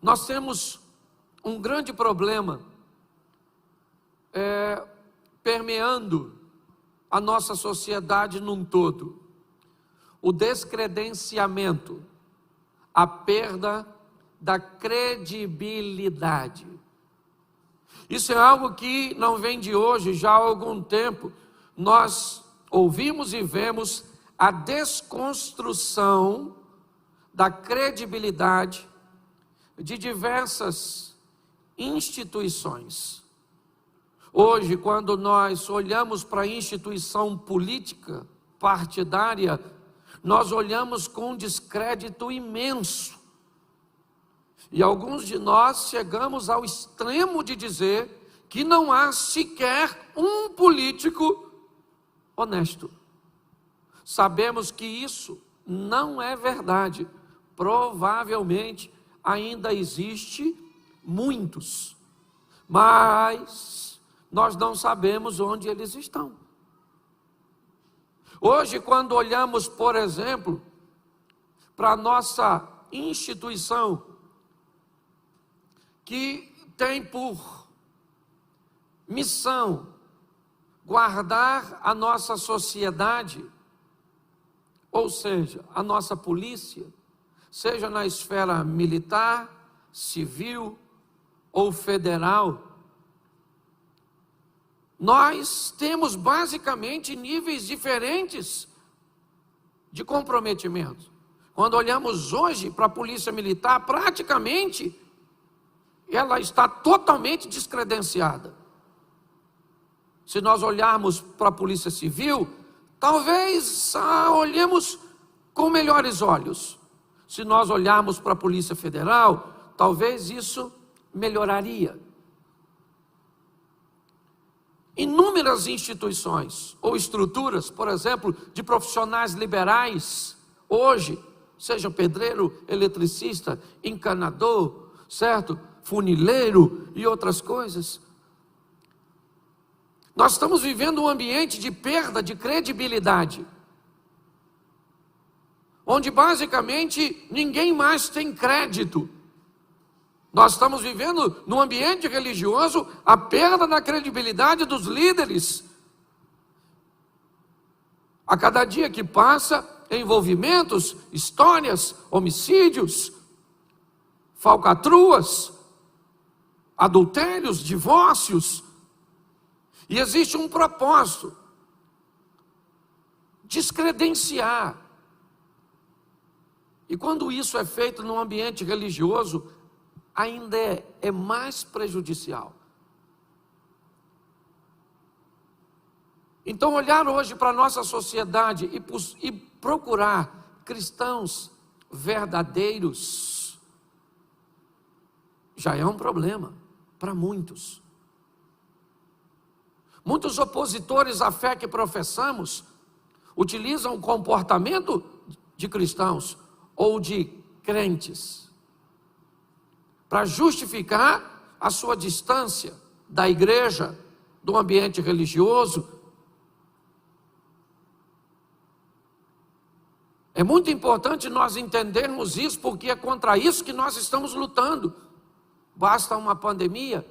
Nós temos um grande problema permeando a nossa sociedade num todo: o descredenciamento, a perda da credibilidade. Isso é algo que não vem de hoje, já há algum tempo. Nós ouvimos e vemos a desconstrução da credibilidade de diversas instituições. Hoje, quando nós olhamos para a instituição política, partidária, nós olhamos com um descrédito imenso. E alguns de nós chegamos ao extremo de dizer que não há sequer um político honesto. Sabemos que isso não é verdade. Provavelmente ainda existe muitos, mas nós não sabemos onde eles estão. Hoje, quando olhamos, por exemplo, para a nossa instituição, que tem por missão guardar a nossa sociedade, ou seja, a nossa polícia, seja na esfera militar, civil ou federal, nós temos basicamente níveis diferentes de comprometimento. Quando olhamos hoje para a polícia militar, praticamente ela está totalmente descredenciada. Se nós olharmos para a polícia civil, talvez olhemos com melhores olhos. Se nós olharmos para a polícia federal, talvez isso melhoraria. Inúmeras instituições ou estruturas, por exemplo, de profissionais liberais, hoje, seja pedreiro, eletricista, encanador, certo? Funileiro e outras coisas. Nós estamos vivendo um ambiente de perda de credibilidade, onde basicamente ninguém mais tem crédito. Nós estamos vivendo num ambiente religioso a perda da credibilidade dos líderes. A cada dia que passa, envolvimentos, histórias, homicídios, falcatruas, adultérios, divórcios. E existe um propósito: descredenciar. E quando isso é feito num ambiente religioso, ainda é mais prejudicial. Então, olhar hoje para a nossa sociedade e procurar cristãos verdadeiros já é um problema para muitos. Muitos opositores à fé que professamos utilizam o comportamento de cristãos ou de crentes para justificar a sua distância da igreja, do ambiente religioso. É muito importante nós entendermos isso, porque é contra isso que nós estamos lutando. Basta uma pandemia,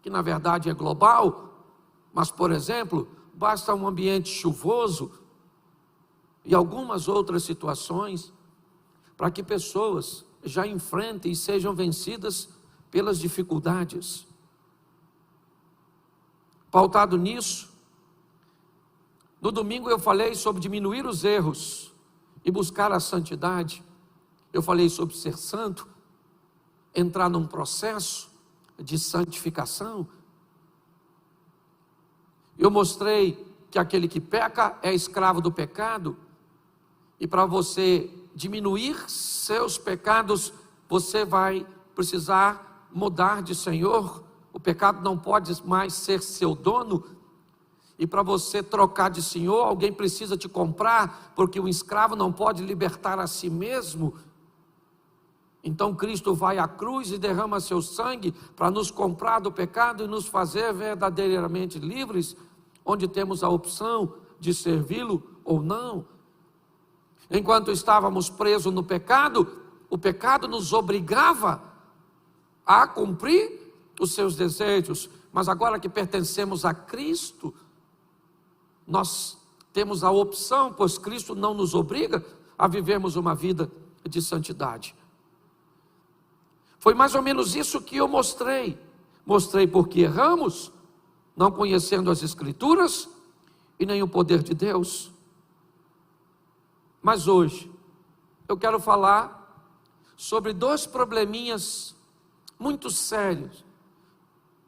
que na verdade é global, mas, por exemplo, basta um ambiente chuvoso e algumas outras situações para que pessoas já enfrentem e sejam vencidas pelas dificuldades. Pautado nisso, no domingo eu falei sobre diminuir os erros e buscar a santidade. Eu falei sobre ser santo, entrar num processo de santificação. Eu mostrei que aquele que peca é escravo do pecado, e para você diminuir seus pecados, você vai precisar mudar de senhor. O pecado não pode mais ser seu dono, e para você trocar de senhor, alguém precisa te comprar, porque um escravo não pode libertar a si mesmo. Então Cristo vai à cruz e derrama seu sangue para nos comprar do pecado e nos fazer verdadeiramente livres, onde temos a opção de servi-lo ou não. Enquanto estávamos presos no pecado, o pecado nos obrigava a cumprir os seus desejos. Mas agora que pertencemos a Cristo, nós temos a opção, pois Cristo não nos obriga a vivermos uma vida de santidade. Foi mais ou menos isso que eu mostrei. Mostrei porque erramos, não conhecendo as Escrituras e nem o poder de Deus. Mas hoje, eu quero falar sobre 2 probleminhas muito sérios,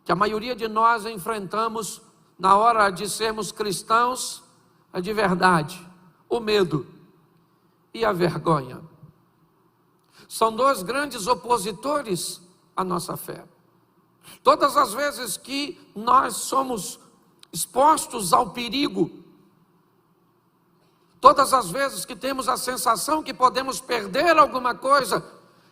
que a maioria de nós enfrentamos na hora de sermos cristãos de verdade: o medo e a vergonha. São 2 grandes opositores à nossa fé. Todas as vezes que nós somos expostos ao perigo, todas as vezes que temos a sensação que podemos perder alguma coisa,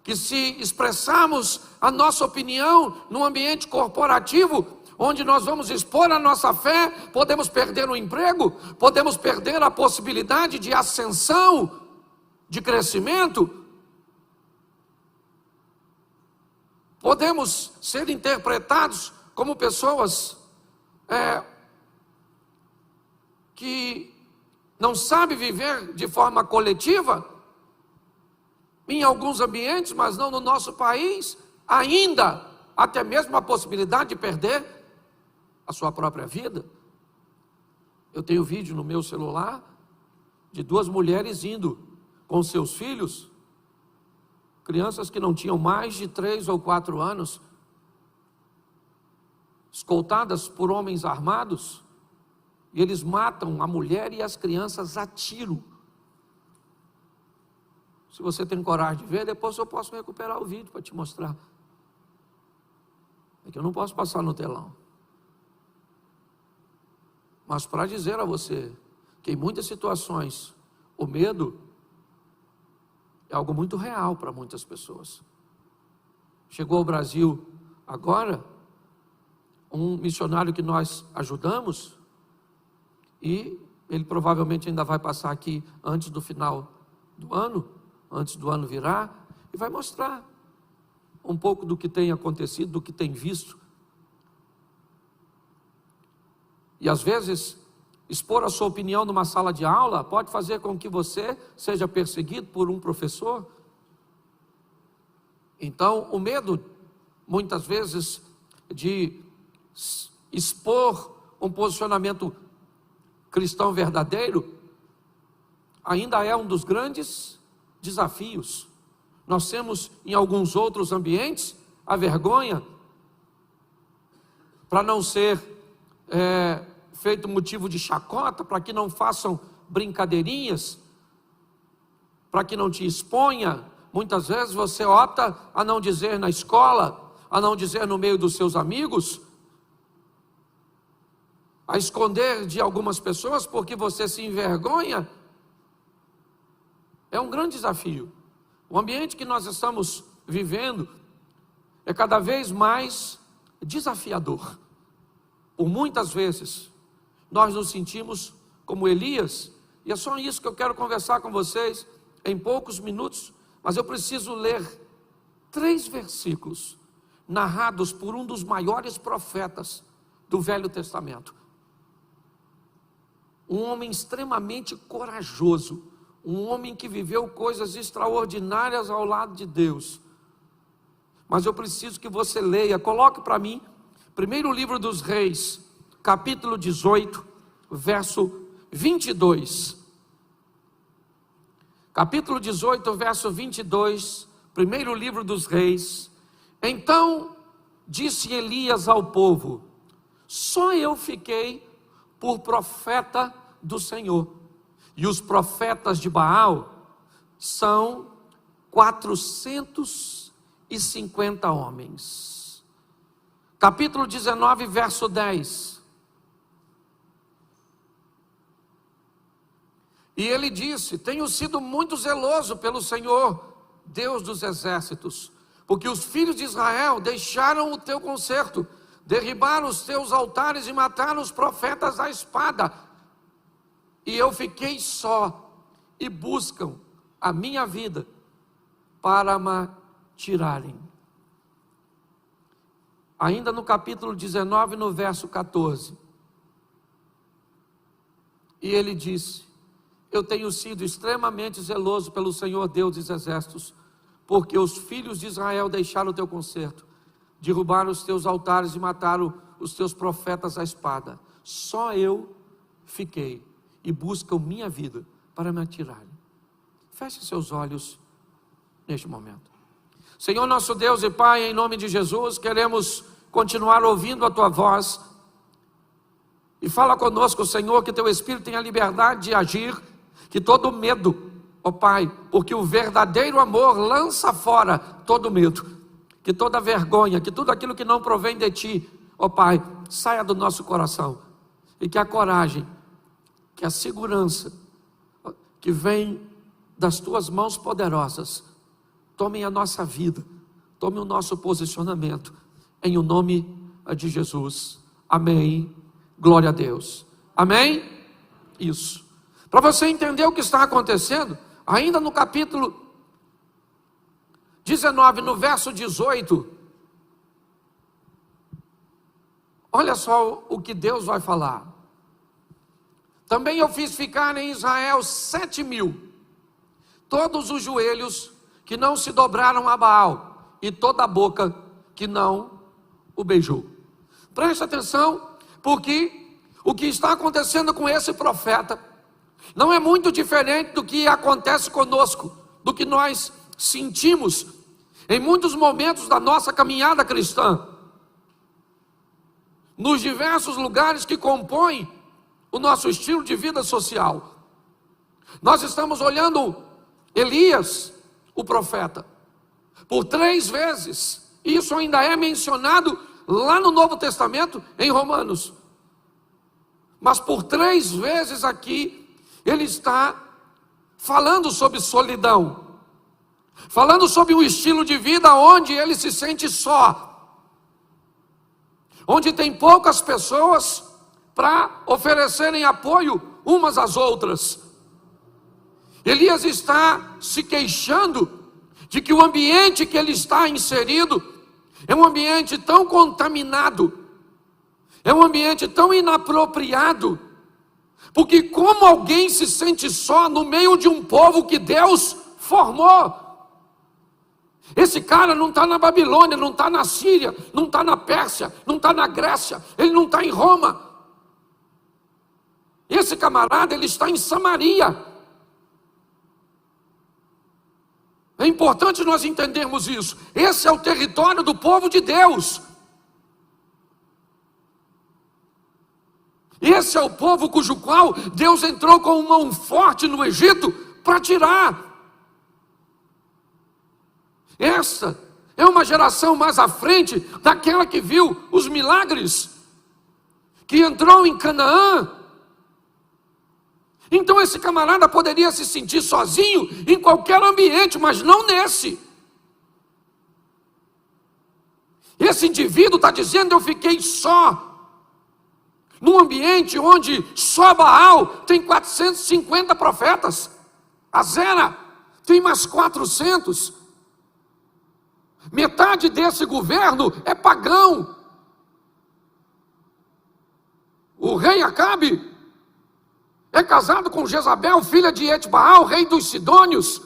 que se expressarmos a nossa opinião num ambiente corporativo, onde nós vamos expor a nossa fé, podemos perder o emprego, podemos perder a possibilidade de ascensão, de crescimento, podemos ser interpretados como pessoas que não sabem viver de forma coletiva, em alguns ambientes, mas não no nosso país, ainda até mesmo a possibilidade de perder a sua própria vida. Eu tenho vídeo no meu celular de 2 mulheres indo com seus filhos, crianças que não tinham mais de 3 ou 4 anos, escoltadas por homens armados, e eles matam a mulher e as crianças a tiro. Se você tem coragem de ver, depois eu posso recuperar o vídeo para te mostrar. É que eu não posso passar no telão. Mas para dizer a você que em muitas situações o medo é algo muito real para muitas pessoas. Chegou ao Brasil agora um missionário que nós ajudamos, e ele provavelmente ainda vai passar aqui antes do final do ano, antes do ano virar, e vai mostrar um pouco do que tem acontecido, do que tem visto. E às vezes, expor a sua opinião numa sala de aula pode fazer com que você seja perseguido por um professor. Então, o medo, muitas vezes, de expor um posicionamento cristão verdadeiro, ainda é um dos grandes desafios. Nós temos em alguns outros ambientes a vergonha, para não ser feito motivo de chacota, para que não façam brincadeirinhas, para que não te exponha. Muitas vezes você opta a não dizer na escola, a não dizer no meio dos seus amigos, a esconder de algumas pessoas porque você se envergonha. É um grande desafio. O ambiente que nós estamos vivendo é cada vez mais desafiador. Por muitas vezes nós nos sentimos como Elias, e é só isso que eu quero conversar com vocês em poucos minutos, mas eu preciso ler 3 versículos narrados por um dos maiores profetas do Velho Testamento. Um homem extremamente corajoso, um homem que viveu coisas extraordinárias ao lado de Deus. Mas eu preciso que você leia, coloque para mim, primeiro livro dos Reis, capítulo 18, verso 22. Capítulo 18, verso 22, primeiro livro dos Reis. Então disse Elias ao povo: só eu fiquei por profeta do Senhor, e os profetas de Baal são 450 homens. Capítulo 19, verso 10. E ele disse: tenho sido muito zeloso pelo Senhor, Deus dos exércitos, porque os filhos de Israel deixaram o teu concerto, derribaram os teus altares e mataram os profetas à espada. E eu fiquei só, e buscam a minha vida para me tirarem. ainda no capítulo 19, no verso 14. E ele disse: eu tenho sido extremamente zeloso pelo Senhor Deus dos exércitos, porque os filhos de Israel deixaram o teu concerto, derrubaram os teus altares e mataram os teus profetas à espada. Só eu fiquei e buscam minha vida para me atirarem. Feche seus olhos neste momento. Senhor nosso Deus e Pai, em nome de Jesus, queremos continuar ouvindo a tua voz. E fala conosco, Senhor, que teu Espírito tenha liberdade de agir, que todo medo, ó Pai, porque o verdadeiro amor lança fora todo medo, que toda vergonha, que tudo aquilo que não provém de Ti, ó Pai, saia do nosso coração, e que a coragem, que a segurança, que vem das Tuas mãos poderosas, tomem a nossa vida, tome o nosso posicionamento, em o nome de Jesus. Amém. Glória a Deus. Amém? Isso. Para você entender o que está acontecendo, ainda no capítulo 19, no verso 18, olha só o que Deus vai falar. Também eu fiz ficar em Israel 7.000, todos os joelhos que não se dobraram a Baal, e toda a boca que não o beijou. Preste atenção, porque o que está acontecendo com esse profeta não é muito diferente do que acontece conosco, do que nós sentimos em muitos momentos da nossa caminhada cristã, nos diversos lugares que compõem o nosso estilo de vida social. Nós estamos olhando Elias, o profeta, por 3 vezes, isso ainda é mencionado lá no Novo Testamento, em Romanos, mas por 3 vezes aqui, ele está falando sobre solidão, falando sobre um estilo de vida onde ele se sente só, onde tem poucas pessoas para oferecerem apoio umas às outras. Elias está se queixando de que o ambiente que ele está inserido é um ambiente tão contaminado, é um ambiente tão inapropriado, porque como alguém se sente só no meio de um povo que Deus formou? Esse cara não está na Babilônia, não está na Síria, não está na Pérsia, não está na Grécia, ele não está em Roma. Esse camarada, ele está em Samaria. É importante nós entendermos isso. Esse é o território do povo de Deus. Esse é o povo cujo qual Deus entrou com mão forte no Egito para tirar. Essa é uma geração mais à frente daquela que viu os milagres, que entrou em Canaã. Então esse camarada poderia se sentir sozinho em qualquer ambiente, mas não nesse. Esse indivíduo está dizendo: eu fiquei só, num ambiente onde só Baal tem 450 profetas, Azera tem mais 400, metade desse governo é pagão. O rei Acabe é casado com Jezabel, filha de Etbaal, rei dos Sidônios.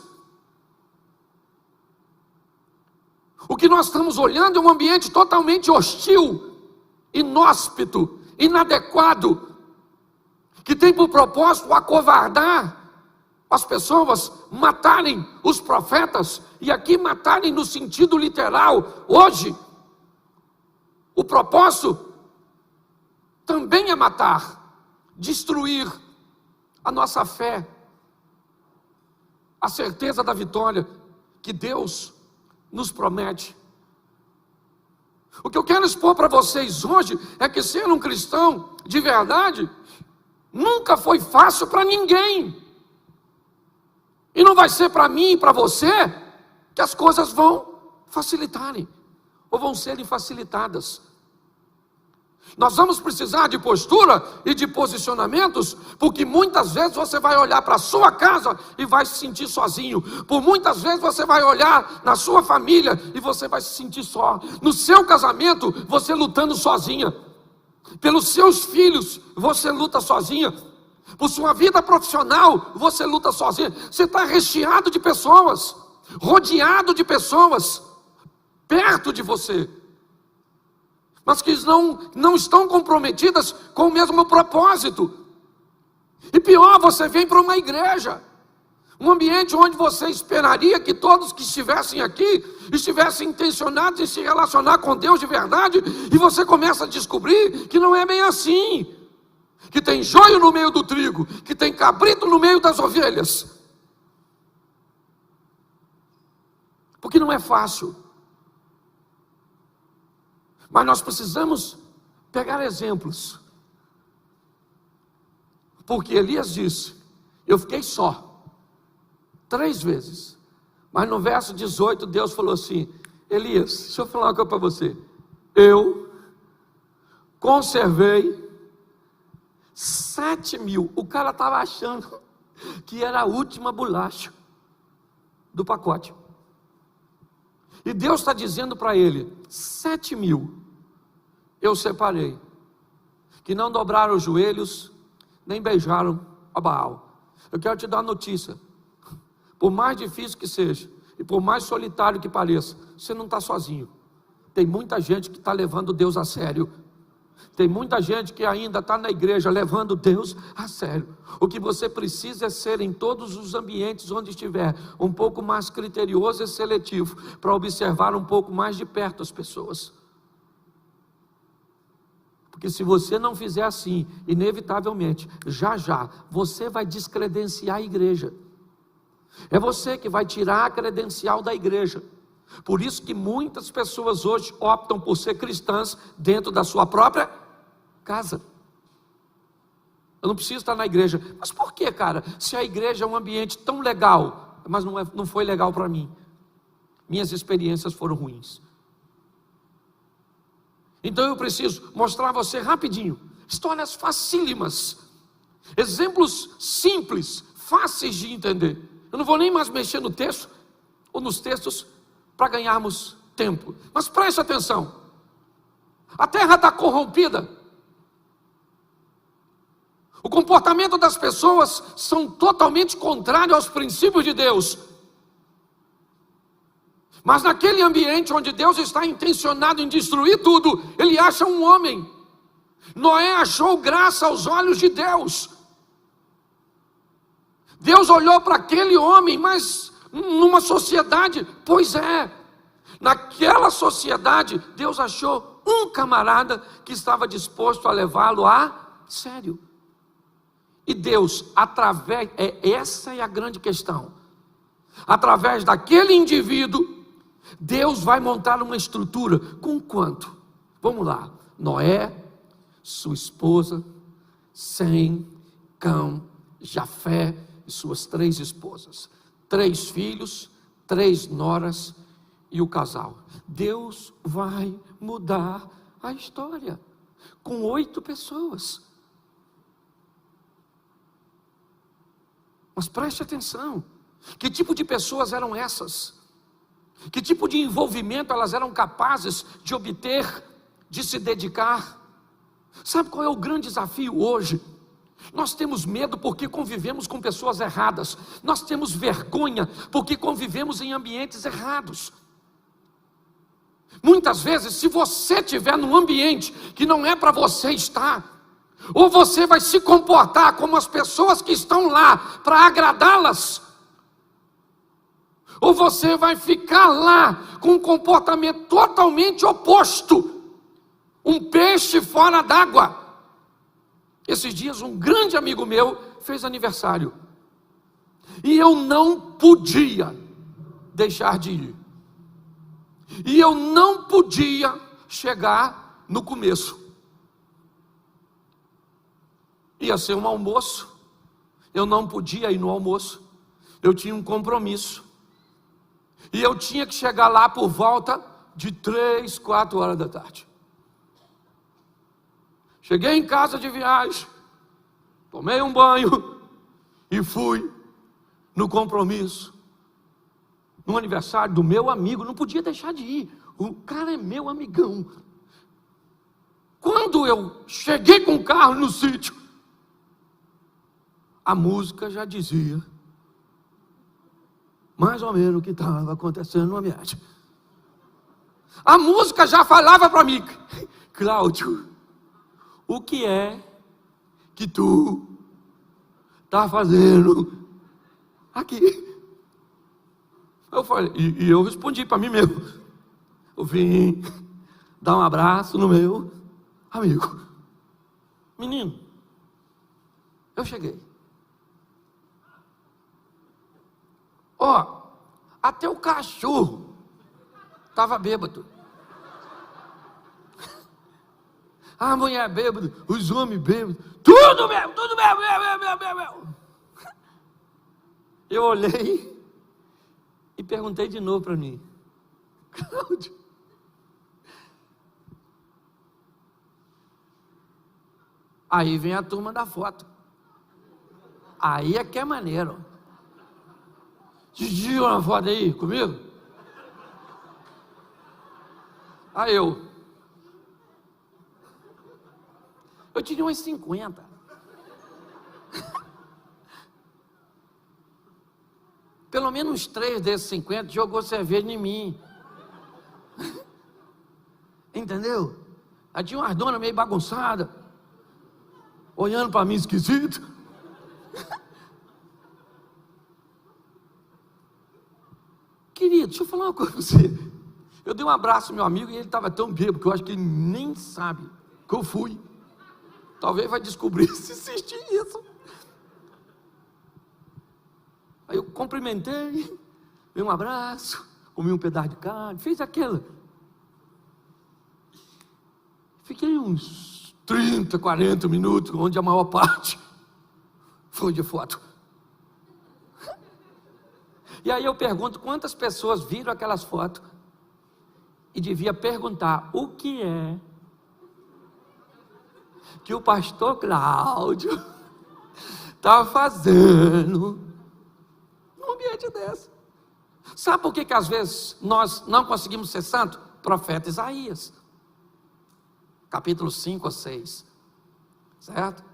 O que nós estamos olhando é um ambiente totalmente hostil, inóspito, inadequado, que tem por propósito acovardar as pessoas, matarem os profetas, e aqui matarem no sentido literal. Hoje, o propósito também é matar, destruir a nossa fé, a certeza da vitória que Deus nos promete. O que eu quero expor para vocês hoje é que ser um cristão de verdade nunca foi fácil para ninguém, e não vai ser para mim e para você que as coisas vão facilitarem ou vão serem facilitadas. Nós vamos precisar de postura e de posicionamentos, porque muitas vezes você vai olhar para a sua casa e vai se sentir sozinho. Por muitas vezes você vai olhar na sua família e você vai se sentir só. No seu casamento, você lutando sozinha. Pelos seus filhos, você luta sozinha. Por sua vida profissional, você luta sozinha. Você está recheado de pessoas, rodeado de pessoas, perto de você, mas que não estão comprometidas com o mesmo propósito. E pior, você vem para uma igreja, um ambiente onde você esperaria que todos que estivessem aqui estivessem intencionados em se relacionar com Deus de verdade, e você começa a descobrir que não é bem assim, que tem joio no meio do trigo, que tem cabrito no meio das ovelhas, porque não é fácil. Mas nós precisamos pegar exemplos, porque Elias disse: eu fiquei só 3 vezes, mas no verso 18 Deus falou assim: Elias, deixa eu falar uma coisa para você, eu conservei 7.000, o cara estava achando que era a última bolacha do pacote, e Deus está dizendo para ele: 7.000 eu separei, que não dobraram os joelhos, nem beijaram a Baal. Eu quero te dar uma notícia, por mais difícil que seja, e por mais solitário que pareça, você não está sozinho. Tem muita gente que está levando Deus a sério. Tem muita gente que ainda está na igreja levando Deus a sério. O que você precisa é ser, em todos os ambientes onde estiver, um pouco mais criterioso e seletivo, para observar um pouco mais de perto as pessoas. Porque se você não fizer assim, inevitavelmente, já você vai descredenciar a igreja. É você que vai tirar a credencial da igreja. Por isso que muitas pessoas hoje optam por ser cristãs dentro da sua própria casa. Eu não preciso estar na igreja. Mas por que, cara? Se a igreja é um ambiente tão legal, mas não foi legal para mim. Minhas experiências foram ruins. Então eu preciso mostrar a você rapidinho histórias facílimas, exemplos simples, fáceis de entender. Eu não vou nem mais mexer no texto ou nos textos para ganharmos tempo. Mas preste atenção. A terra está corrompida. O comportamento das pessoas são totalmente contrário aos princípios de Deus. Mas naquele ambiente onde Deus está intencionado em destruir tudo, Ele acha um homem. Noé achou graça aos olhos de Deus. Deus olhou para aquele homem, mas numa sociedade, pois é, naquela sociedade, Deus achou um camarada que estava disposto a levá-lo a sério. E Deus, essa é a grande questão, através daquele indivíduo, Deus vai montar uma estrutura. Com quanto? Vamos lá. Noé, sua esposa, Sem, Cão, Jafé e suas 3 esposas, 3 filhos, 3 noras e o casal. Deus vai mudar a história com 8 pessoas. Mas preste atenção, que tipo de pessoas eram essas? Que tipo de envolvimento elas eram capazes de obter, de se dedicar? Sabe qual é o grande desafio hoje? Nós temos medo porque convivemos com pessoas erradas. Nós temos vergonha porque convivemos em ambientes errados. Muitas vezes, se você estiver num ambiente que não é para você estar, ou você vai se comportar como as pessoas que estão lá para agradá-las, ou você vai ficar lá com um comportamento totalmente oposto, um peixe fora d'água. Esses dias um grande amigo meu fez aniversário, e eu não podia deixar de ir, e eu não podia chegar no começo. Ia ser um almoço, eu não podia ir no almoço, eu tinha um compromisso, e eu tinha que chegar lá por volta de 3, 4 horas da tarde. Cheguei em casa de viagem, tomei um banho e fui no compromisso, no aniversário do meu amigo. Não podia deixar de ir, o cara é meu amigão. Quando eu cheguei com o carro no sítio, a música já dizia mais ou menos o que estava acontecendo no ambiente. A música já falava para mim: Cláudio, o que é que tu está fazendo aqui? Eu falei, e eu respondi para mim mesmo: eu vim dar um abraço no meu amigo. Menino, eu cheguei. Ó, até o cachorro estava bêbado. A mulher bêbada, os homens bêbados, tudo mesmo. Eu olhei e perguntei de novo para mim: Cláudio, aí vem a turma da foto. Aí é que é maneiro. Tira uma foto aí comigo? Aí eu tirei umas 50. Pelo menos 3 desses 50 jogou cerveja em mim. Entendeu? Aí tinha umas donas meio bagunçadas, olhando para mim esquisito. Querido, deixa eu falar uma coisa para você. Eu dei um abraço ao meu amigo e ele estava tão bêbado que eu acho que ele nem sabe que eu fui. Talvez vai descobrir se existe isso. Aí eu cumprimentei, dei um abraço, comi um pedaço de carne, fiz aquilo. Fiquei uns 30, 40 minutos, onde a maior parte foi de foto. E aí eu pergunto quantas pessoas viram aquelas fotos e devia perguntar: o que é que o pastor Cláudio está fazendo num ambiente desse? Sabe por que às vezes nós não conseguimos ser santos? Profeta Isaías, capítulo 5 ou 6, certo?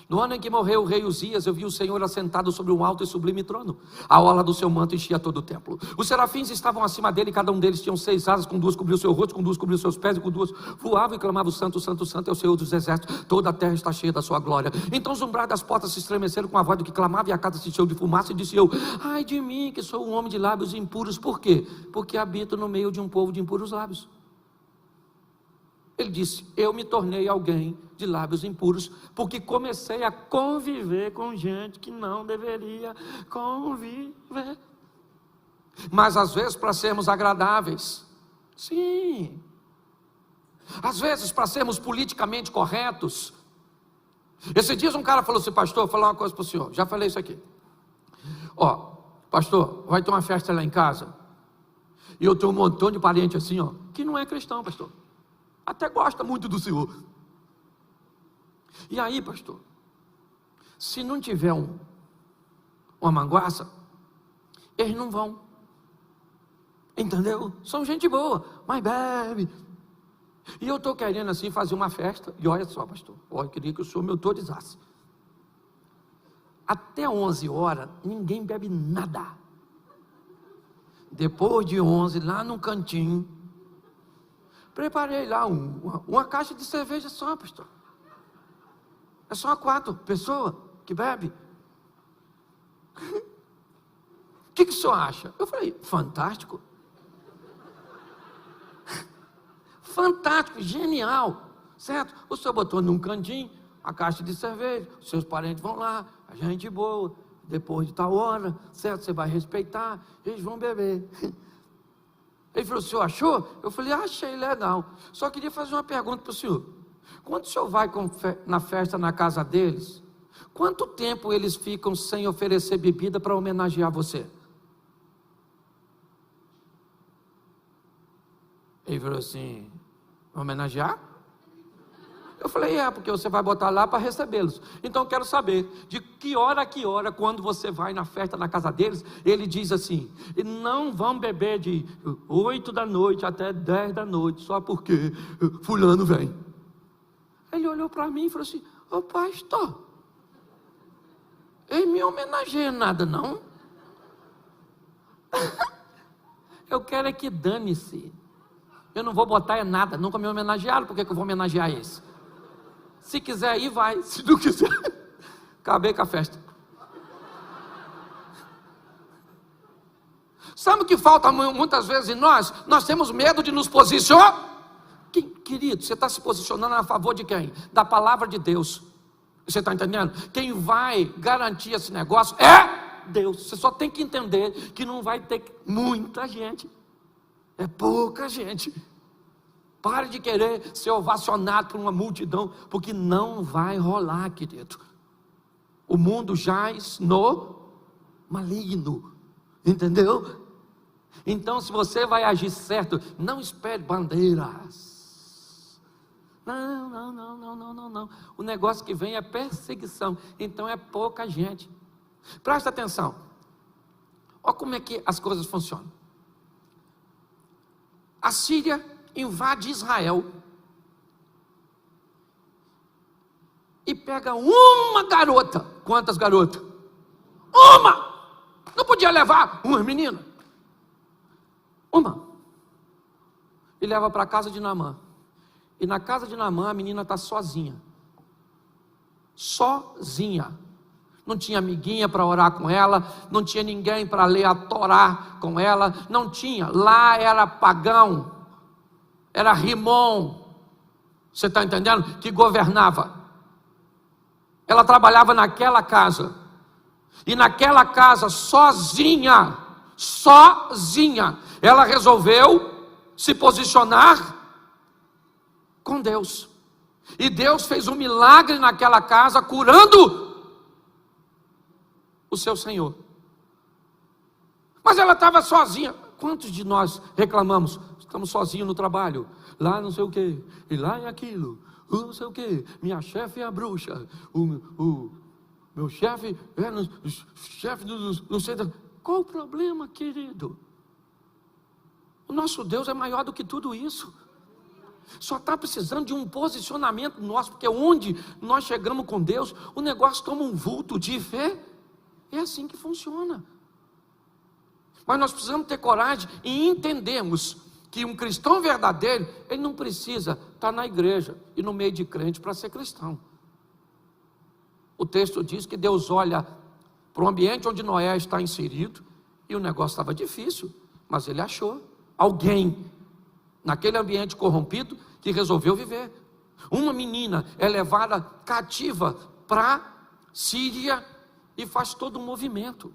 No ano em que morreu o rei Uzias, eu vi o Senhor assentado sobre um alto e sublime trono. A orla do seu manto enchia todo o templo. Os serafins estavam acima dele, cada um deles tinha 6 asas, com 2 cobriu o seu rosto, com 2 cobriu os seus pés, e com 2 voavam e clamavam: Santo, Santo, Santo é o Senhor dos exércitos, toda a terra está cheia da sua glória. Então os umbrais das portas se estremeceram com a voz do que clamava, e a casa se encheu de fumaça, e disse eu: ai de mim, que sou um homem de lábios impuros. Por quê? Porque habito no meio de um povo de impuros lábios. Ele disse: eu me tornei alguém de lábios impuros, porque comecei a conviver com gente que não deveria conviver. Mas às vezes para sermos agradáveis, sim. Às vezes para sermos politicamente corretos. Esses dias um cara falou assim: pastor, vou falar uma coisa para o senhor, já falei isso aqui. Ó, pastor, vai ter uma festa lá em casa, e eu tenho um montão de parente assim, ó, que não é cristão, pastor. Até gosta muito do Senhor. E aí, pastor, se não tiver uma manguaça, eles não vão. Entendeu? São gente boa, mas bebe. E eu estou querendo assim fazer uma festa. E olha só, pastor, eu queria que o senhor me autorizasse. Até 11 horas, ninguém bebe nada. Depois de 11, lá no cantinho, preparei lá uma caixa de cerveja só, pastor. É só 4 pessoas que bebe. O que o senhor acha? Eu falei: fantástico. Fantástico, genial, certo? O senhor botou num cantinho a caixa de cerveja, os seus parentes vão lá, a gente boa, depois de tal hora, certo? Você vai respeitar, eles vão beber. Ele falou: o senhor achou? Eu falei: achei legal. Só queria fazer uma pergunta para o senhor. Quando o senhor vai na festa na casa deles, quanto tempo eles ficam sem oferecer bebida para homenagear você? Ele falou assim: homenagear? Eu falei, porque você vai botar lá para recebê-los. Então eu quero saber, de que hora a que hora, quando você vai na festa na casa deles, ele diz assim, não vão beber de 8 da noite até 10 da noite, só porque fulano vem. Ele olhou para mim e falou assim, ô pastor, ele me homenageia nada não? Eu quero é que dane-se. Eu não vou botar nada, nunca me homenagearam, por que eu vou homenagear esse? Se quiser ir, vai. Se não quiser, acabei com a festa. Sabe o que falta muitas vezes em nós? Nós temos medo de nos posicionar. Querido, você está se posicionando a favor de quem? Da palavra de Deus. Você está entendendo? Quem vai garantir esse negócio é Deus. Você só tem que entender que não vai ter muita gente. É pouca gente. Pare de querer ser ovacionado por uma multidão, porque não vai rolar, querido. O mundo jaz no maligno, entendeu? Então, se você vai agir certo, não espere bandeiras. Não. O negócio que vem é perseguição, então é pouca gente. Presta atenção. Olha como é que as coisas funcionam. A Síria invade Israel e pega uma garota. Quantas garotas? Uma! Não podia levar uma menina? Uma. E leva para a casa de Naamã. E na casa de Naamã a menina está sozinha. Sozinha. Não tinha amiguinha para orar com ela, não tinha ninguém para ler a Torá com ela, não tinha. Lá era pagão. Era Rimon, você está entendendo? Que governava. Ela trabalhava naquela casa. E naquela casa, sozinha, ela resolveu se posicionar com Deus. E Deus fez um milagre naquela casa, curando o seu Senhor. Mas ela estava sozinha. Quantos de nós reclamamos? Estamos sozinhos no trabalho, lá não sei o que, e lá é aquilo, não sei o que, minha chefe é a bruxa, o meu chefe é chefe do não sei. Qual o problema, querido? O nosso Deus é maior do que tudo isso. Só está precisando de um posicionamento nosso, porque onde nós chegamos com Deus, o negócio toma um vulto de fé. É assim que funciona. Mas nós precisamos ter coragem e entendermos que um cristão verdadeiro, ele não precisa estar na igreja e no meio de crente para ser cristão. O texto diz que Deus olha para o ambiente onde Noé está inserido, e o negócio estava difícil, mas ele achou alguém naquele ambiente corrompido que resolveu viver. Uma menina é levada cativa para Síria e faz todo um movimento.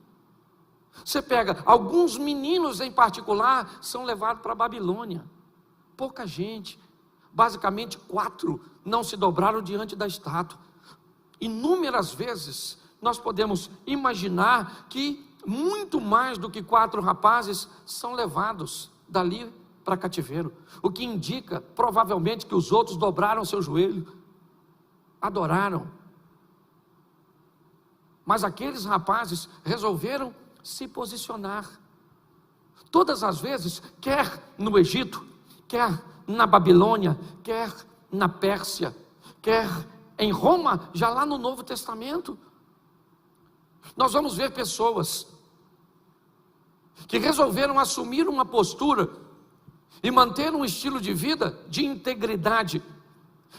Você pega, alguns meninos em particular são levados para a Babilônia. Pouca gente, basicamente 4 não se dobraram diante da estátua. Inúmeras vezes nós podemos imaginar que muito mais do que 4 rapazes são levados dali para cativeiro, o que indica provavelmente que os outros dobraram seu joelho, adoraram. Mas aqueles rapazes resolveram se posicionar. Todas as vezes, quer no Egito, quer na Babilônia, quer na Pérsia, quer em Roma, já lá no Novo Testamento, nós vamos ver pessoas que resolveram assumir uma postura e manter um estilo de vida de integridade,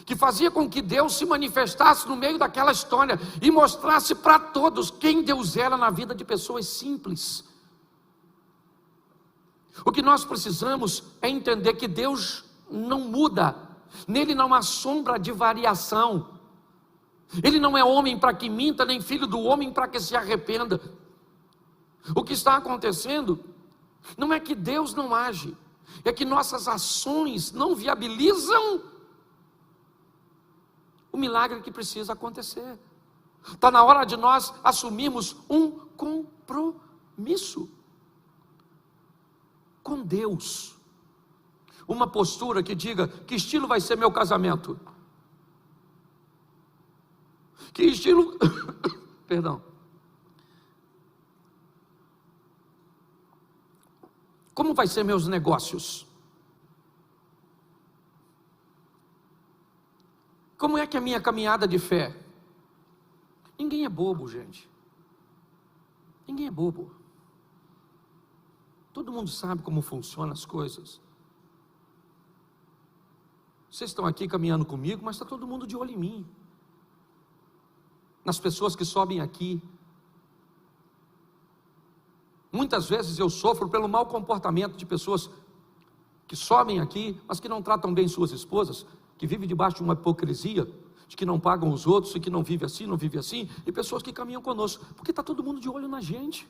que fazia com que Deus se manifestasse no meio daquela história e mostrasse para todos quem Deus era na vida de pessoas simples. O que nós precisamos é entender que Deus não muda, nele não há sombra de variação. Ele não é homem para que minta, nem filho do homem para que se arrependa. O que está acontecendo não é que Deus não age, é que nossas ações não viabilizam o milagre que precisa acontecer. Está na hora de nós assumirmos um compromisso com Deus. Uma postura que diga: que estilo vai ser meu casamento? Que estilo, perdão. Como vai ser meus negócios? Como é que é a minha caminhada de fé? Ninguém é bobo, gente. Ninguém é bobo. Todo mundo sabe como funcionam as coisas. Vocês estão aqui caminhando comigo, mas está todo mundo de olho em mim. Nas pessoas que sobem aqui. Muitas vezes eu sofro pelo mau comportamento de pessoas que sobem aqui, mas que não tratam bem suas esposas, que vivem debaixo de uma hipocrisia, de que não pagam os outros, e que não vive assim, não vive assim, e pessoas que caminham conosco, porque está todo mundo de olho na gente.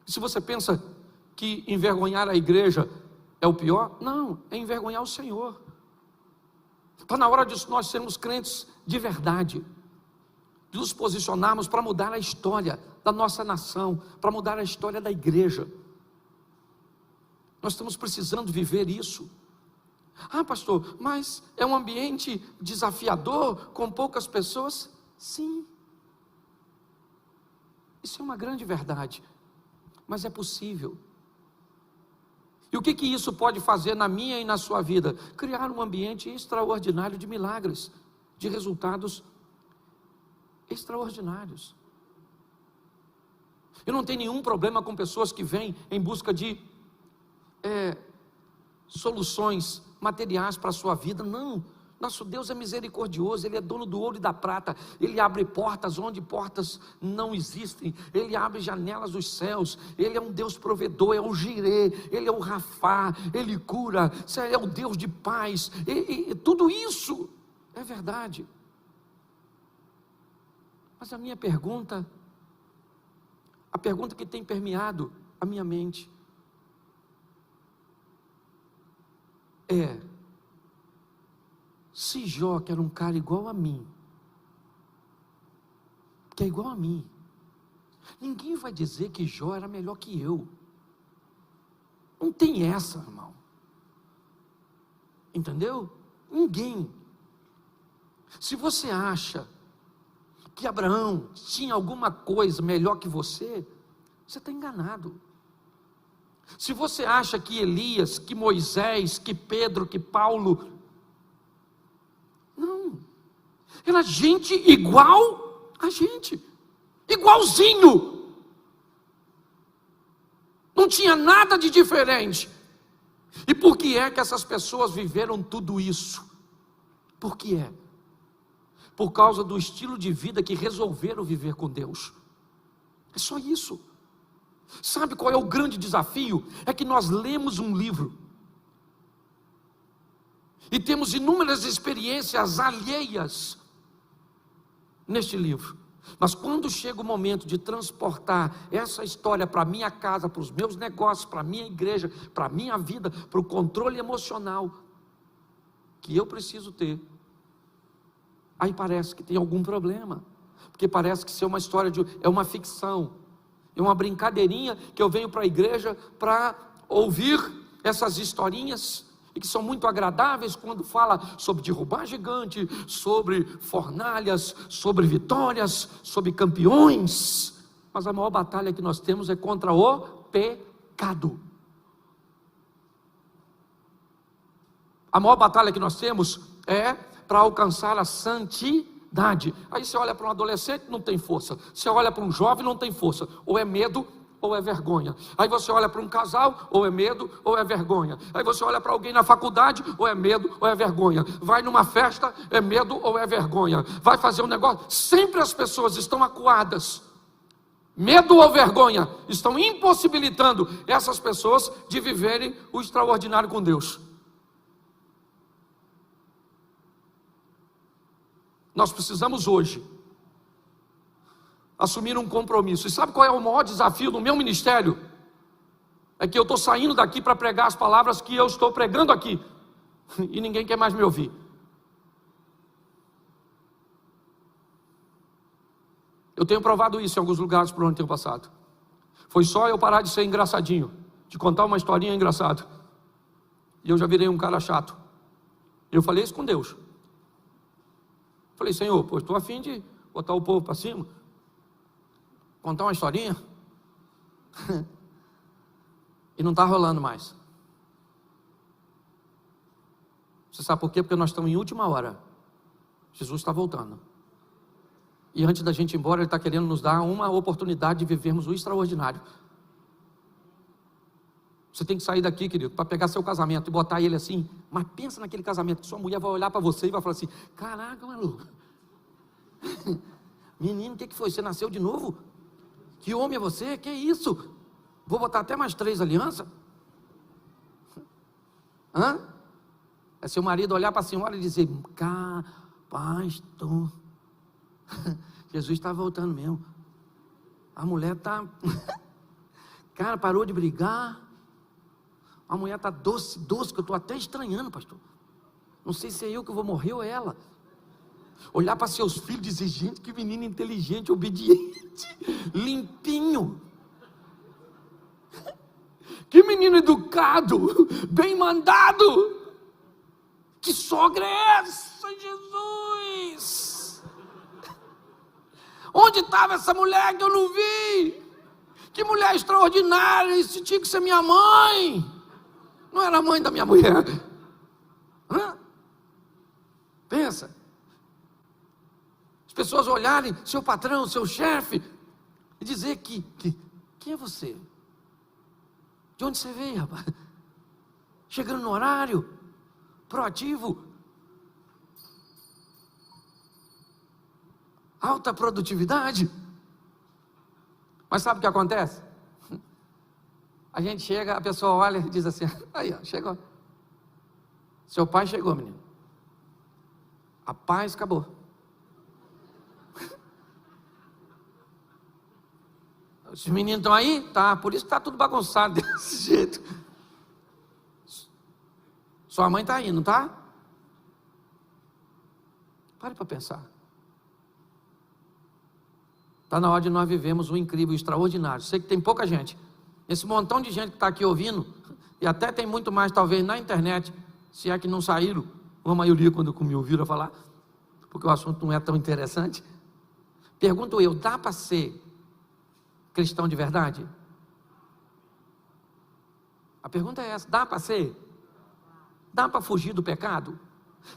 E se você pensa que envergonhar a igreja é o pior, não, é envergonhar o Senhor. Está na hora de nós sermos crentes de verdade, de nos posicionarmos para mudar a história da nossa nação, para mudar a história da igreja. Nós estamos precisando viver isso. Ah, pastor, mas é um ambiente desafiador, com poucas pessoas? Sim. Isso é uma grande verdade, mas é possível. E o que isso pode fazer na minha e na sua vida? Criar um ambiente extraordinário de milagres, de resultados extraordinários. Eu não tenho nenhum problema com pessoas que vêm em busca de soluções materiais para a sua vida. Não, nosso Deus é misericordioso, Ele é dono do ouro e da prata, Ele abre portas onde portas não existem, Ele abre janelas dos céus, Ele é um Deus provedor, é o Jirê, Ele é o Rafá, Ele cura, Ele é o Deus de paz, e tudo isso é verdade. Mas a minha pergunta, a pergunta que tem permeado a minha mente é: se Jó, que era um cara igual a mim, que é igual a mim, ninguém vai dizer que Jó era melhor que eu. Não tem essa, irmão. Entendeu? Ninguém. Se você acha que Abraão tinha alguma coisa melhor que você está enganado. Se você acha que Elias, que Moisés, que Pedro, que Paulo, não, era gente igual a gente, igualzinho, não tinha nada de diferente. E por que é que essas pessoas viveram tudo isso? Por que é? Por causa do estilo de vida que resolveram viver com Deus. É só isso. Sabe qual é o grande desafio? É que nós lemos um livro e temos inúmeras experiências alheias neste livro, mas quando chega o momento de transportar essa história para a minha casa, para os meus negócios, para a minha igreja, para a minha vida, para o controle emocional que eu preciso ter, aí parece que tem algum problema, porque parece que isso é uma história é uma ficção, é uma brincadeirinha que eu venho para a igreja para ouvir essas historinhas, e que são muito agradáveis quando fala sobre derrubar gigante, sobre fornalhas, sobre vitórias, sobre campeões, mas a maior batalha que nós temos é contra o pecado. A maior batalha que nós temos é para alcançar a santidade. Aí você olha para um adolescente, não tem força. Você olha para um jovem, não tem força. Ou é medo, ou é vergonha. Aí você olha para um casal, ou é medo, ou é vergonha. Aí você olha para alguém na faculdade, ou é medo, ou é vergonha. Vai numa festa, é medo ou é vergonha. Vai fazer um negócio, sempre as pessoas estão acuadas. Medo ou vergonha estão impossibilitando essas pessoas de viverem o extraordinário com Deus. Nós precisamos hoje assumir um compromisso. E sabe qual é o maior desafio no meu ministério? É que eu estou saindo daqui para pregar as palavras que eu estou pregando aqui, e ninguém quer mais me ouvir. Eu tenho provado isso em alguns lugares por onde tenho passado. Foi só eu parar de ser engraçadinho, de contar uma historinha engraçada, e eu já virei um cara chato. Eu falei isso com Deus. Falei, Senhor, pô, estou a fim de botar o povo para cima, contar uma historinha. E não está rolando mais. Você sabe por quê? Porque nós estamos em última hora. Jesus está voltando. E antes da gente ir embora, Ele está querendo nos dar uma oportunidade de vivermos o extraordinário. Você tem que sair daqui, querido, para pegar seu casamento e botar ele assim. Mas pensa naquele casamento que sua mulher vai olhar para você e vai falar assim: caraca, maluco, menino, o que foi? Você nasceu de novo? Que homem é você? Que isso? Vou botar até mais 3 alianças? É seu marido olhar para a senhora e dizer: pastor, Jesus está voltando mesmo. A mulher está cara, parou de brigar. A mulher está doce, que eu estou até estranhando, pastor. Não sei se é eu que vou morrer ou ela. Olhar para seus filhos e dizer: gente, que menino inteligente, obediente, limpinho. Que menino educado, bem mandado. Que sogra é essa, Jesus? Onde estava essa mulher que eu não vi? Que mulher extraordinária, isso tinha que ser minha mãe. Não era a mãe da minha mulher. Pensa. As pessoas olharem seu patrão, seu chefe, e dizer que quem é você? De onde você veio, rapaz? Chegando no horário, proativo, alta produtividade. Mas sabe o que acontece? A gente chega, a pessoa olha e diz assim: aí, ó, chegou. Seu pai chegou, menino. A paz acabou. Os meninos estão aí? Tá, por isso está tudo bagunçado desse jeito. Sua mãe está aí, não está? Pare para pensar. Está na hora de nós vivemos o incrível, o extraordinário. Sei que tem pouca gente. Esse montão de gente que está aqui ouvindo, e até tem muito mais talvez na internet, se é que não saíram, uma maioria quando me ouviram falar, porque o assunto não é tão interessante. Pergunto eu, dá para ser cristão de verdade? A pergunta é essa: dá para ser? Dá para fugir do pecado?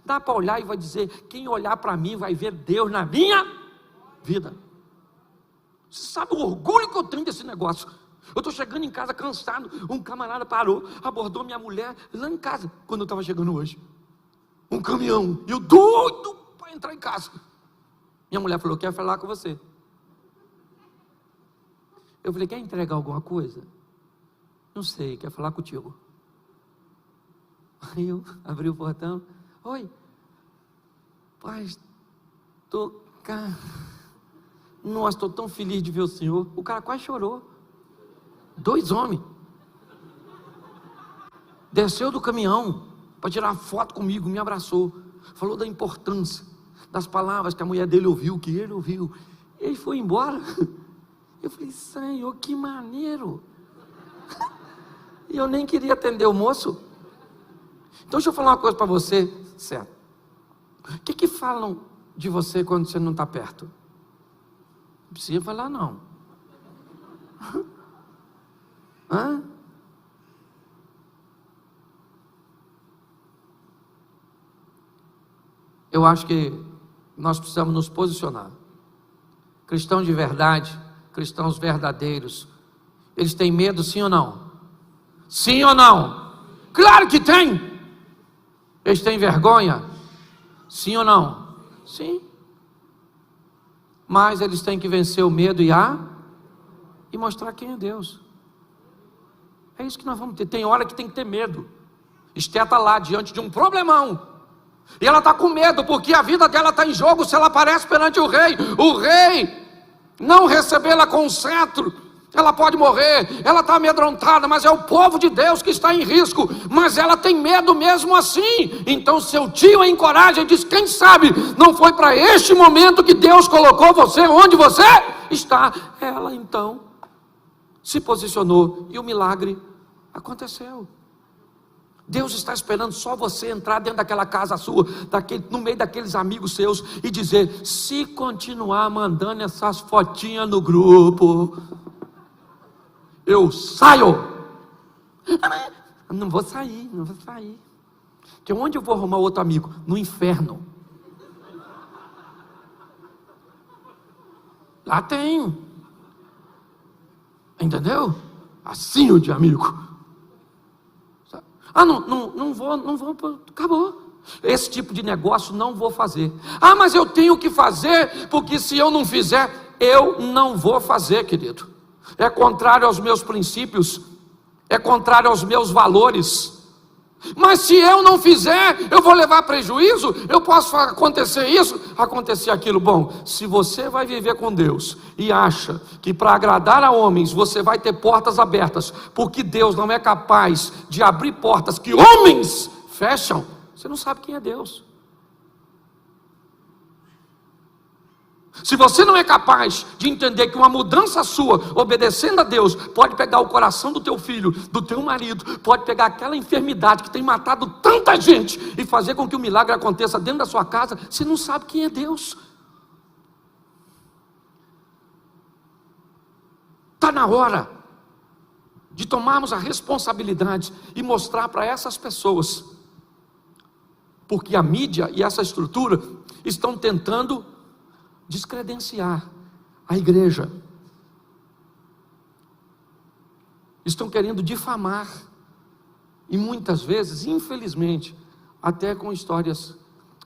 Dá para olhar e vai dizer: quem olhar para mim vai ver Deus na minha vida? Você sabe o orgulho que eu tenho desse negócio? Eu estou chegando em casa cansado, um camarada parou, abordou minha mulher lá em casa, quando eu estava chegando hoje. Um caminhão, e eu doido para entrar em casa. Minha mulher falou: quer falar com você. Eu falei: quer entregar alguma coisa? Não sei, quer falar contigo. Aí eu abri o portão: oi, pai, estou cá. Nossa, estou tão feliz de ver o senhor. O cara quase chorou. 2 homens. Desceu do caminhão para tirar foto comigo, me abraçou. Falou da importância das palavras que a mulher dele ouviu, que ele ouviu. E ele foi embora. Eu falei: Senhor, que maneiro. E eu nem queria atender o moço. Então deixa eu falar uma coisa para você, certo? O que falam de você quando você não está perto? Não precisa falar não. Eu acho que nós precisamos nos posicionar. Cristãos de verdade, cristãos verdadeiros, eles têm medo, sim ou não? Sim ou não? Claro que tem. Eles têm vergonha? Sim ou não? Sim. Mas eles têm que vencer o medo e mostrar quem é Deus. É isso que nós vamos ter. Tem hora que tem que ter medo. Esté está lá diante de um problemão, e ela está com medo, porque a vida dela está em jogo. Se ela aparece perante o rei não recebê-la com um cetro, ela pode morrer. Ela está amedrontada, mas é o povo de Deus que está em risco, mas ela tem medo mesmo assim. Então seu tio a encoraja e diz: quem sabe não foi para este momento que Deus colocou você onde você está. Ela então se posicionou e o milagre aconteceu. Deus está esperando só você entrar dentro daquela casa sua, no meio daqueles amigos seus, e dizer: se continuar mandando essas fotinhas no grupo, eu saio. Não vou sair. Porque onde eu vou arrumar outro amigo? No inferno. Lá tem. Entendeu? Assim o de amigo. Não vou, acabou. Esse tipo de negócio não vou fazer. Mas eu tenho que fazer, porque se eu não fizer, eu não vou fazer, querido. É contrário aos meus princípios, é contrário aos meus valores. Mas se eu não fizer, eu vou levar prejuízo. Eu posso acontecer isso, acontecer aquilo. Bom, se você vai viver com Deus e acha que para agradar a homens você vai ter portas abertas, porque Deus não é capaz de abrir portas que homens fecham, você não sabe quem é Deus. Se você não é capaz de entender que uma mudança sua, obedecendo a Deus, pode pegar o coração do teu filho, do teu marido, pode pegar aquela enfermidade que tem matado tanta gente e fazer com que o milagre aconteça dentro da sua casa, você não sabe quem é Deus. Está na hora de tomarmos a responsabilidade e mostrar para essas pessoas, porque a mídia e essa estrutura estão tentando descredenciar a igreja, estão querendo difamar, e muitas vezes, infelizmente, até com histórias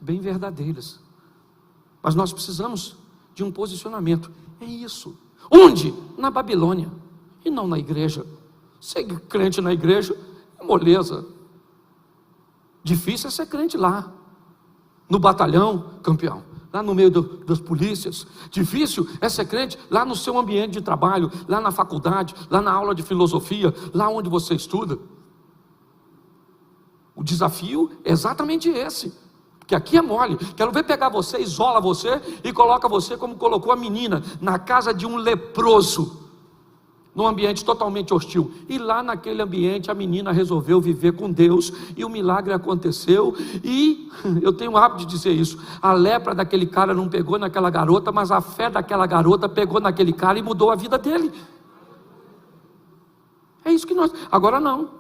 bem verdadeiras. Mas nós precisamos de um posicionamento. É isso. Onde? Na Babilônia, e não na igreja. Ser crente na igreja é moleza. Difícil é ser crente lá, no batalhão, campeão, lá no meio das polícias. Difícil é ser crente lá no seu ambiente de trabalho, lá na faculdade, lá na aula de filosofia, lá onde você estuda. O desafio é exatamente esse, porque aqui é mole. Quero ver pegar você, isola você e coloca você como colocou a menina, na casa de um leproso, num ambiente totalmente hostil, e lá naquele ambiente a menina resolveu viver com Deus, e o milagre aconteceu. E eu tenho o hábito de dizer isso: a lepra daquele cara não pegou naquela garota, mas a fé daquela garota pegou naquele cara e mudou a vida dele. É isso que nós... Agora não,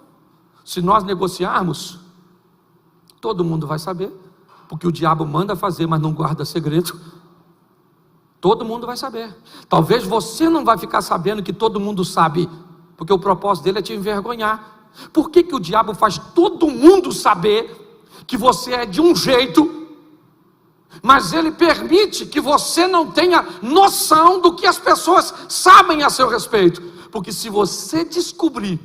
se nós negociarmos, todo mundo vai saber, porque o diabo manda fazer, mas não guarda segredo. Todo mundo vai saber. Talvez você não vai ficar sabendo que todo mundo sabe, porque o propósito dele é te envergonhar. Por que o diabo faz todo mundo saber que você é de um jeito, mas ele permite que você não tenha noção do que as pessoas sabem a seu respeito? Porque se você descobrir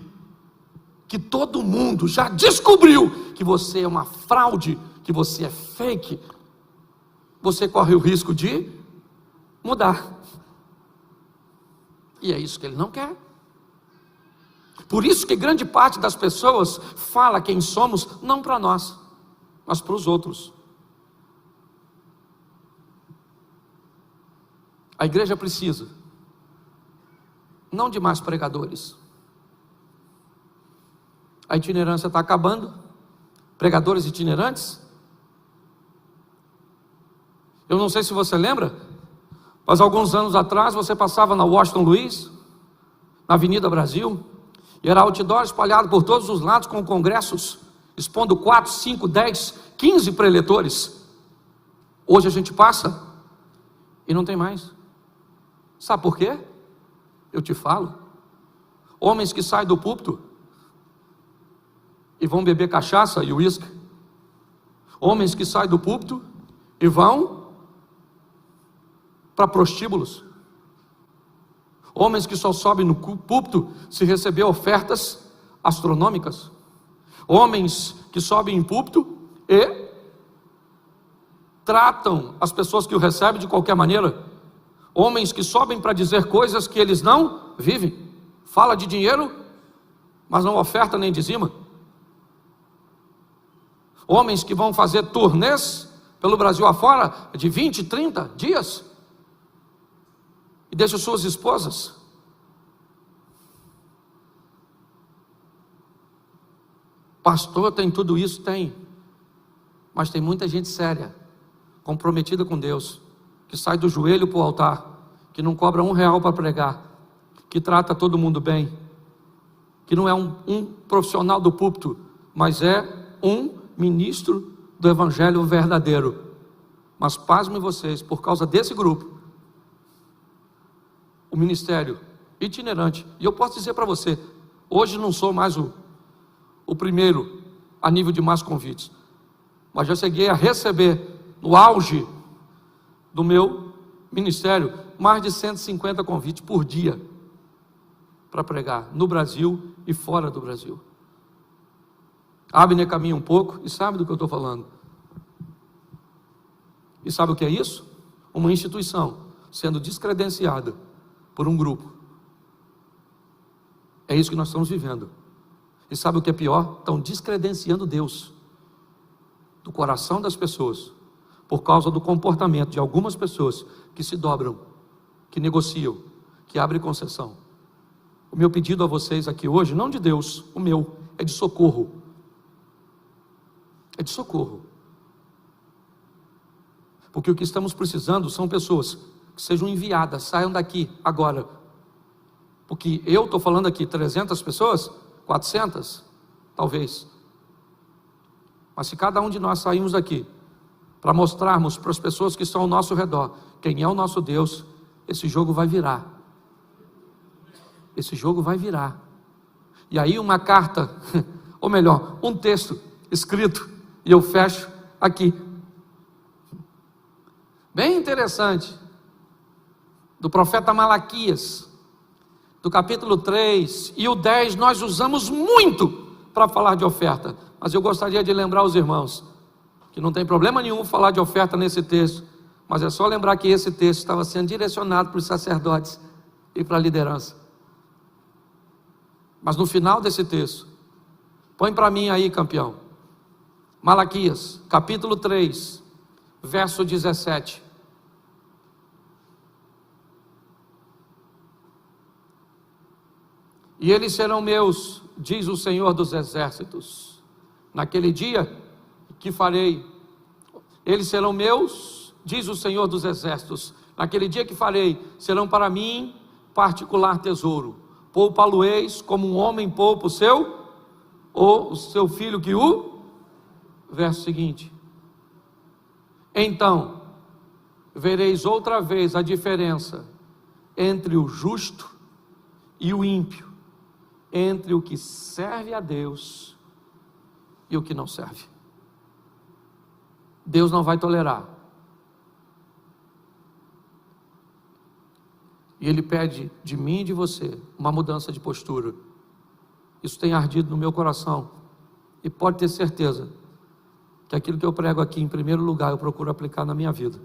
que todo mundo já descobriu que você é uma fraude, que você é fake, você corre o risco de mudar. E é isso que ele não quer. Por isso que grande parte das pessoas fala quem somos, não para nós, mas para os outros. A igreja precisa não de mais pregadores. A itinerância está acabando. Pregadores itinerantes. Eu não sei se você lembra, mas alguns anos atrás você passava na Washington Luiz, na Avenida Brasil, e era outdoor espalhado por todos os lados com congressos, expondo 4, 5, 10, 15 preletores. Hoje a gente passa e não tem mais. Sabe por quê? Eu te falo. Homens que saem do púlpito e vão beber cachaça e uísque. Homens que saem do púlpito e vão para prostíbulos. Homens que só sobem no púlpito se receber ofertas astronômicas. Homens que sobem em púlpito e tratam as pessoas que o recebem de qualquer maneira. Homens que sobem para dizer coisas que eles não vivem. Fala de dinheiro, mas não oferta nem dizima. Homens que vão fazer turnês pelo Brasil afora de 20, 30 dias e deixam suas esposas. Pastor, tem tudo isso? Tem. Mas tem muita gente séria, comprometida com Deus, que sai do joelho para o altar, que não cobra R$1 para pregar, que trata todo mundo bem, que não é um profissional do púlpito, mas é um ministro do evangelho verdadeiro. Mas pasmem vocês, por causa desse grupo, o ministério itinerante, e eu posso dizer para você, hoje não sou mais o primeiro a nível de mais convites, mas já cheguei a receber, no auge do meu ministério, mais de 150 convites por dia, para pregar no Brasil e fora do Brasil. Abner caminha um pouco e sabe do que eu estou falando. E sabe o que é isso? Uma instituição sendo descredenciada por um grupo. É isso que nós estamos vivendo. E sabe o que é pior? Estão descredenciando Deus do coração das pessoas, por causa do comportamento de algumas pessoas que se dobram, que negociam, que abrem concessão. O meu pedido a vocês aqui hoje, não de Deus, o meu, é de socorro. É de socorro. Porque o que estamos precisando são pessoas que sejam enviadas, saiam daqui agora. Porque eu estou falando aqui 300 pessoas, 400, talvez. Mas se cada um de nós sairmos daqui, para mostrarmos para as pessoas que estão ao nosso redor, quem é o nosso Deus, esse jogo vai virar. Esse jogo vai virar. E aí uma carta, ou melhor, um texto escrito, e eu fecho aqui. Bem interessante, do profeta Malaquias, do capítulo 3 e o 10, nós usamos muito para falar de oferta, mas eu gostaria de lembrar os irmãos, que não tem problema nenhum falar de oferta nesse texto, mas é só lembrar que esse texto estava sendo direcionado para os sacerdotes e para a liderança. Mas no final desse texto, põe para mim aí, campeão, Malaquias, capítulo 3, verso 17. E eles serão meus, diz o Senhor dos Exércitos, naquele dia que farei, eles serão meus, diz o Senhor dos Exércitos, naquele dia que farei, serão para mim particular tesouro, poupa-lo-eis como um homem poupa o seu, ou o seu filho que o, verso seguinte, então, vereis outra vez a diferença entre o justo e o ímpio, entre o que serve a Deus e o que não serve. Deus não vai tolerar. E Ele pede de mim e de você uma mudança de postura. Isso tem ardido no meu coração. E pode ter certeza que aquilo que eu prego aqui, em primeiro lugar, eu procuro aplicar na minha vida.